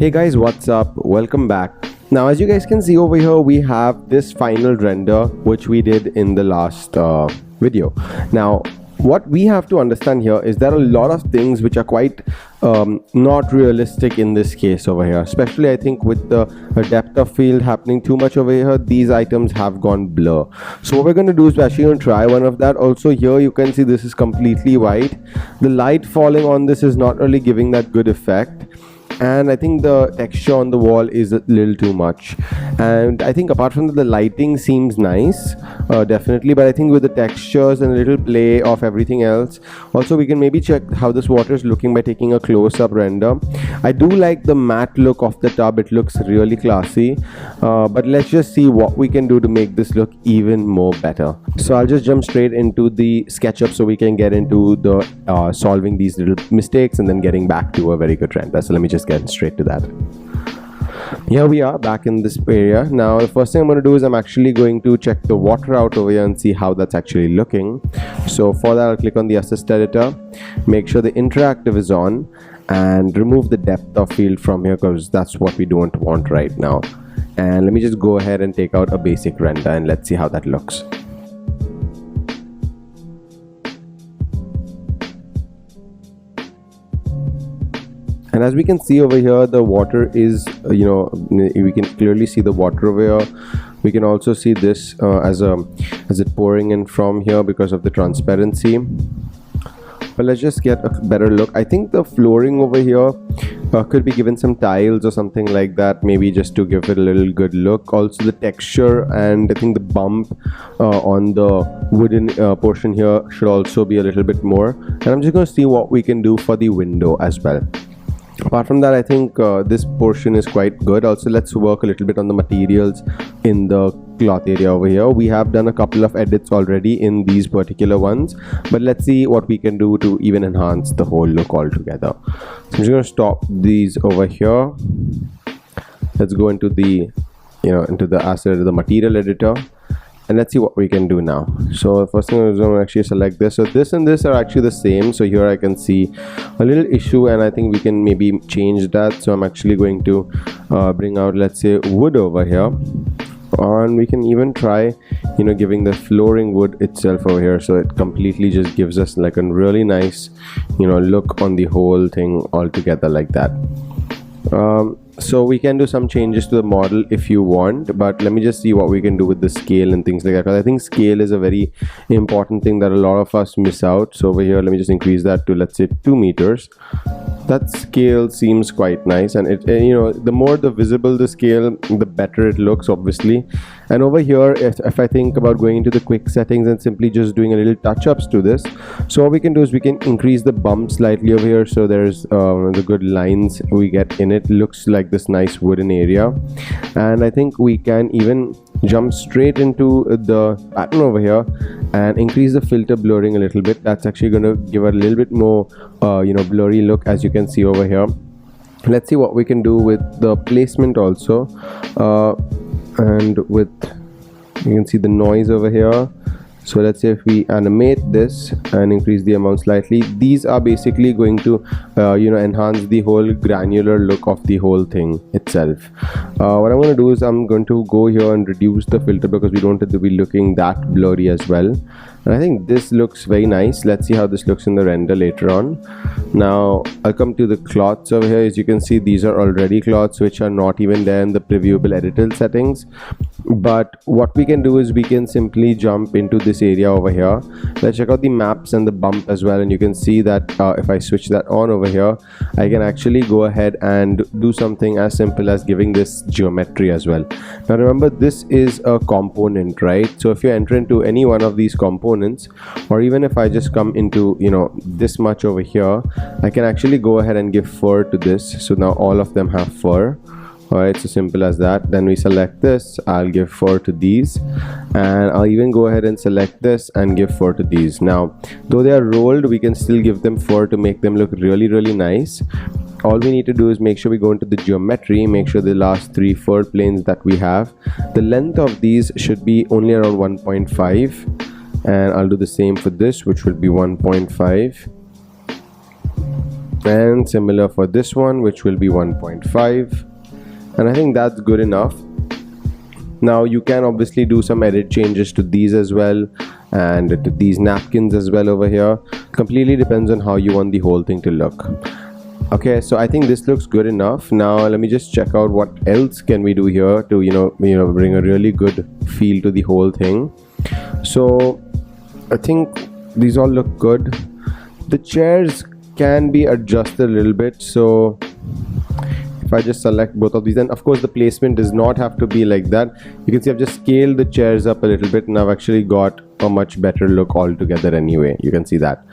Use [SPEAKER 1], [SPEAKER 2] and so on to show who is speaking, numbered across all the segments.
[SPEAKER 1] Hey guys, what's up? Welcome back. Now as you guys can see over here, we have this final render which we did in the last video. Now what we have to understand here is there are a lot of things which are quite not realistic in this case over here, especially I think with the depth of field happening too much over here. These items have gone blur, so what we're going to do is we're actually going to try one of that. Also here you can see this is completely white. The light falling on this is not really giving that good effect, and I think the texture on the wall is a little too much. And I think apart from that, the lighting seems nice, definitely, but I think with the textures and a little play of everything else, also we can maybe check how this water is looking by taking a close-up render. I do like the matte look of the tub, it looks really classy, but let's just see what we can do to make this look even more better. So I'll just jump straight into the SketchUp so we can get into the solving these little mistakes and then getting back to a very good render. So let me just get straight to that. Here we are back in this area. Now the first thing I'm going to do is I'm actually going to check the water out over here and see how that's actually looking. So for that I'll click on the assist editor, make sure the interactive is on, and remove the depth of field from here because that's what we don't want right now. And let me just go ahead and take out a basic render and let's see how that looks. And as we can see over here, the water is, we can clearly see the water over here. We can also see this as it pouring in from here because of the transparency. But let's just get a better look. I think the flooring over here could be given some tiles or something like that, maybe just to give it a little good look. Also the texture and I think the bump on the wooden portion here should also be a little bit more. And I'm just going to see what we can do for the window as well. Apart from that, I think this portion is quite good. Also, let's work a little bit on the materials in the cloth area over here. We have done a couple of edits already in these particular ones, but let's see what we can do to even enhance the whole look altogether. So I'm just going to stop these over here. Let's go into the into the asset of the material editor, and let's see what we can do now. So the first thing is going to actually select this. So this and this are actually the same. So here I can see a little issue, and I think we can maybe change that. So I'm actually going to bring out, let's say, wood over here, and we can even try giving the flooring wood itself over here, so it completely just gives us like a really nice look on the whole thing altogether like that. So we can do some changes to the model if you want, but let me just see what we can do with the scale and things like that, because I think scale is a very important thing that a lot of us miss out. So over here, let me just increase that to, let's say, 2 meters. That scale seems quite nice, and it the more the visible the scale, the better it looks, obviously. And over here, if I think about going into the quick settings and simply just doing a little touch-ups to this, so what we can do is we can increase the bump slightly over here, so there's the good lines we get in it. Looks like this nice wooden area. And I think we can even jump straight into the pattern over here and increase the filter blurring a little bit. That's actually going to give a little bit more blurry look, as you can see over here. Let's see what we can do with the placement also, and with, you can see the noise over here. So let's say if we animate this and increase the amount slightly, these are basically going to enhance the whole granular look of the whole thing itself. What I'm going to do is I'm going to go here and reduce the filter because we don't have to be looking that blurry as well. And I think this looks very nice. Let's see how this looks in the render later on. Now I'll come to the cloths over here. As you can see, these are already cloths which are not even there in the previewable editable settings. But what we can do is we can simply jump into this area over here. Let's check out the maps and the bump as well, and you can see that if I switch that on over here, I can actually go ahead and do something as simple as giving this geometry as well. Now remember, this is a component, right? So if you enter into any one of these components, or even if I just come into this much over here, I can actually go ahead and give fur to this. So now all of them have fur. Alright, so simple as that. Then we select this, I'll give fur to these, and I'll even go ahead and select this and give fur to these. Now though they are rolled, we can still give them fur to make them look really nice. All we need to do is make sure we go into the geometry, make sure the last 3 fur planes that we have, the length of these should be only around 1.5, and I'll do the same for this, which will be 1.5. and similar for this one, which will be 1.5, and I think that's good enough. Now you can obviously do some edit changes to these as well, and to these napkins as well over here. Completely depends on how you want the whole thing to look. Okay, so I think this looks good enough. Now let me just check out what else can we do here to bring a really good feel to the whole thing. So I think these all look good. The chairs can be adjusted a little bit, so if I just select both of these, and of course the placement does not have to be like that. You can see I've just scaled the chairs up a little bit, and I've actually got a much better look altogether anyway. You can see that.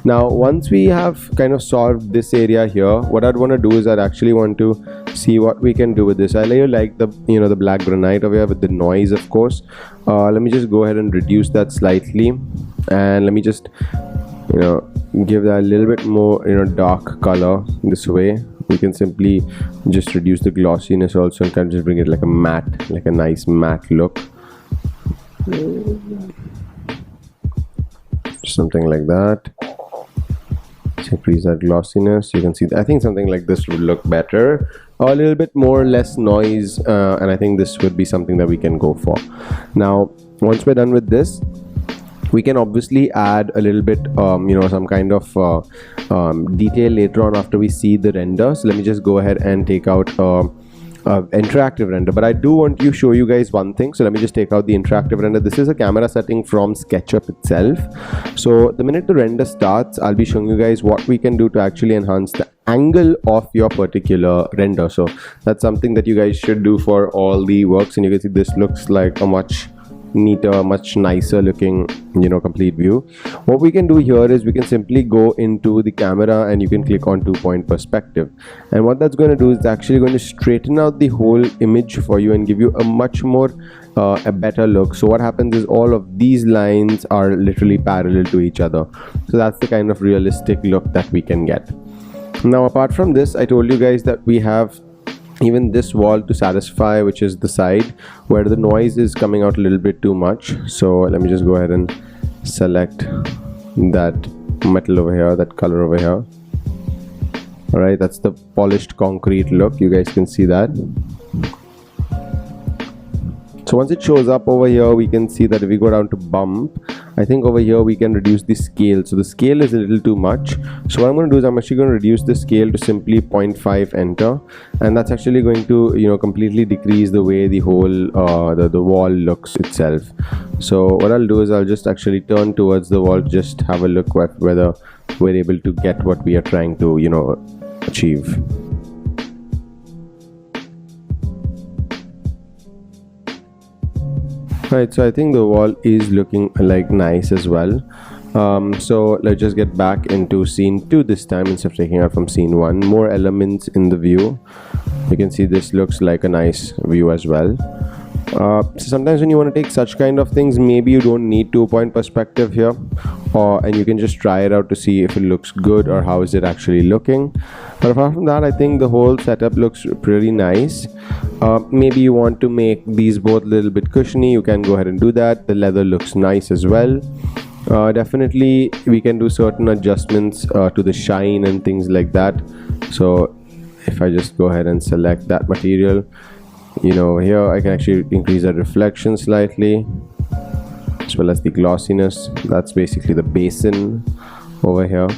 [SPEAKER 1] Now once we have kind of solved this area here, what I'd want to do is I'd actually want to see what we can do with this. I really like the the black granite over here with the noise, of course. Let me just go ahead and reduce that slightly, and let me just give that a little bit more dark color. This way we can simply just reduce the glossiness also, and kind of just bring it like a matte, like a nice matte look, something like that. Just increase that glossiness. You can see I think something like this would look better, a little bit more less noise, and I think this would be something that we can go for. Now once we're done with this, we can obviously add a little bit some kind of detail later on after we see the render. So let me just go ahead and take out interactive render, but I do want to show you guys one thing. So let me just take out the interactive render. This is a camera setting from SketchUp itself. So the minute the render starts, I'll be showing you guys what we can do to actually enhance the angle of your particular render. So that's something that you guys should do for all the works, and you can see this looks like a much neater, much nicer looking complete view. What we can do here is we can simply go into the camera, and you can click on 2-point perspective, and what that's going to do is actually going to straighten out the whole image for you and give you a much more a better look. So what happens is all of these lines are literally parallel to each other, so that's the kind of realistic look that we can get. Now apart from this, I told you guys that we have even this wall to satisfy, which is the side where the noise is coming out a little bit too much. So let me just go ahead and select that metal over here, that color over here. All right, that's the polished concrete look. You guys can see that. So once it shows up over here, we can see that if we go down to bump, I think over here we can reduce the scale. So the scale is a little too much. So what I'm going to do is I'm actually going to reduce the scale to simply 0.5 enter, and that's actually going to completely decrease the way the whole the wall looks itself. So what I'll do is I'll just actually turn towards the wall to just have a look at whether we're able to get what we are trying to achieve. Right, so I think the wall is looking like nice as well. So let's just get back into scene 2 this time instead of taking out from scene 1. More elements in the view. You can see this looks like a nice view as well. So sometimes when you want to take such kind of things, maybe you don't need 2-point perspective here, and you can just try it out to see if it looks good or how is it actually looking. But apart from that, I think the whole setup looks pretty nice. Maybe you want to make these both a little bit cushiony, you can go ahead and do that. The leather looks nice as well. Definitely we can do certain adjustments to the shine and things like that. So if I just go ahead and select that material, here I can actually increase the reflection slightly, as well as the glossiness. That's basically the basin over here,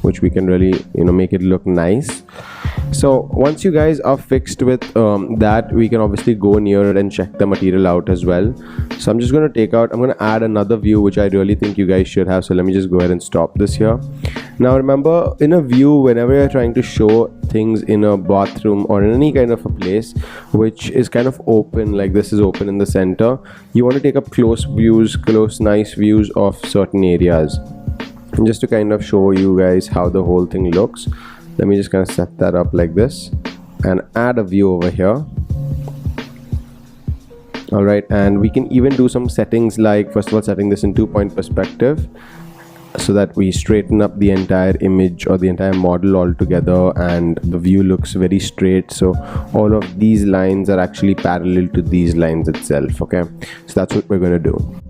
[SPEAKER 1] which we can really make it look nice. So once you guys are fixed with that, we can obviously go near it and check the material out as well. So I'm just going to add another view which I really think you guys should have. So let me just go ahead and stop this here. Now remember, in a view, whenever you're trying to show things in a bathroom or in any kind of a place which is kind of open, like this is open in the center, you want to take up close nice views of certain areas. And just to kind of show you guys how the whole thing looks, let me just kind of set that up like this and add a view over here. Alright, and we can even do some settings, like first of all setting this in 2-point perspective, so that we straighten up the entire image or the entire model altogether, and the view looks very straight. So all of these lines are actually parallel to these lines itself. Okay, so that's what we're going to do.